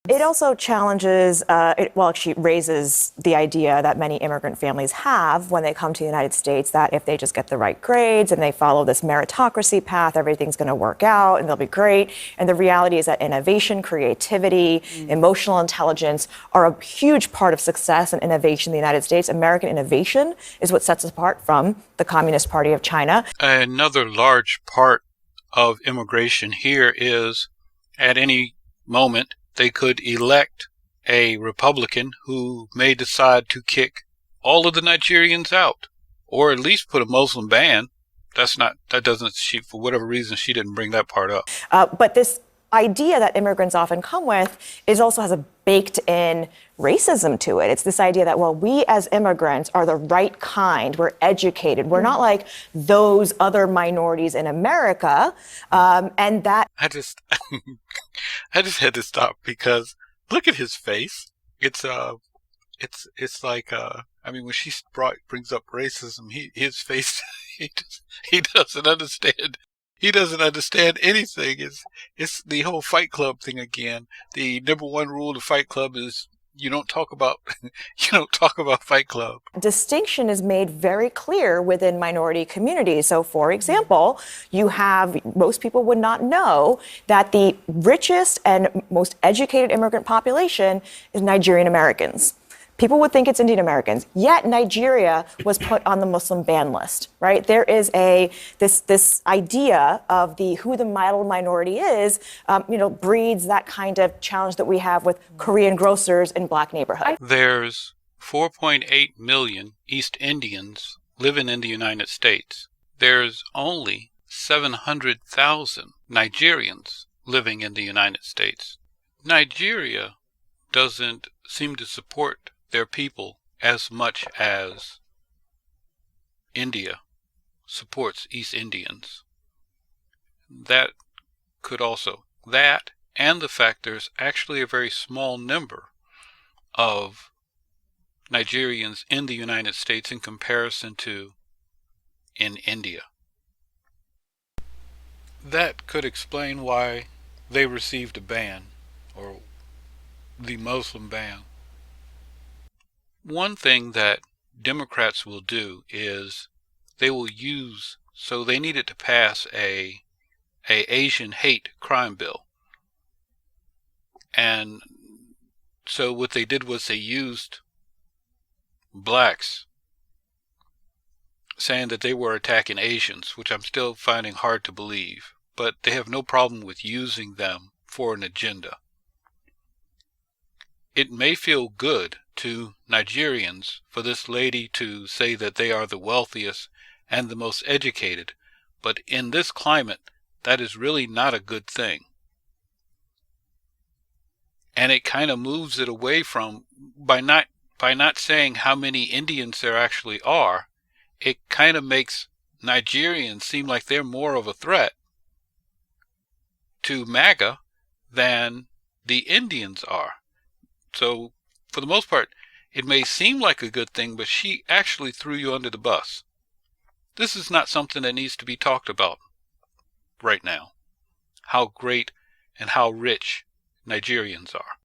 It also challenges, actually raises the idea that many immigrant families have when they come to the United States that if they just get the right grades and they follow this meritocracy path, everything's going to work out and they'll be great. And the reality is that innovation, creativity, emotional intelligence are a huge part of success and innovation in the United States. American innovation is what sets us apart from the Communist Party of China. Another large part of immigration here is at any moment they could elect a Republican who may decide to kick all of the Nigerians out, or at least put a Muslim ban. For whatever reason, she didn't bring that part up. But this idea that immigrants often come with also has a baked in racism to it. It's this idea that, well, we as immigrants are the right kind. We're educated. We're not like those other minorities in America. And that I just had to stop because look at his face. It's like when she brings up racism, his face he doesn't understand. He doesn't understand anything. It's the whole Fight Club thing again. The number one rule of Fight Club is you don't talk about Fight Club. distinction is made very clear within minority communities. So, for example, most people would not know that the richest and most educated immigrant population is Nigerian Americans. People would think it's Indian Americans, yet Nigeria was put on the Muslim ban list, right? There is this idea of who the model minority is, breeds that kind of challenge that we have with Korean grocers in black neighborhoods. There's 4.8 million East Indians living in the United States. There's only 700,000 Nigerians living in the United States. Nigeria doesn't seem to support their people as much as India supports East Indians. That and the fact there's actually a very small number of Nigerians in the United States in comparison to in India. That could explain why they received a ban, or the Muslim ban. One thing that Democrats will do is they needed to pass a Asian hate crime bill. And so what they did was they used blacks, saying that they were attacking Asians, which I'm still finding hard to believe, but they have no problem with using them for an agenda. It may feel good to Nigerians for this lady to say that they are the wealthiest and the most educated, but in this climate, that is really not a good thing. And it kind of moves it away from, by not saying how many Indians there actually are, it kind of makes Nigerians seem like they're more of a threat to MAGA than the Indians are. So, for the most part, it may seem like a good thing, but she actually threw you under the bus. This is not something that needs to be talked about right now. How great and how rich Nigerians are.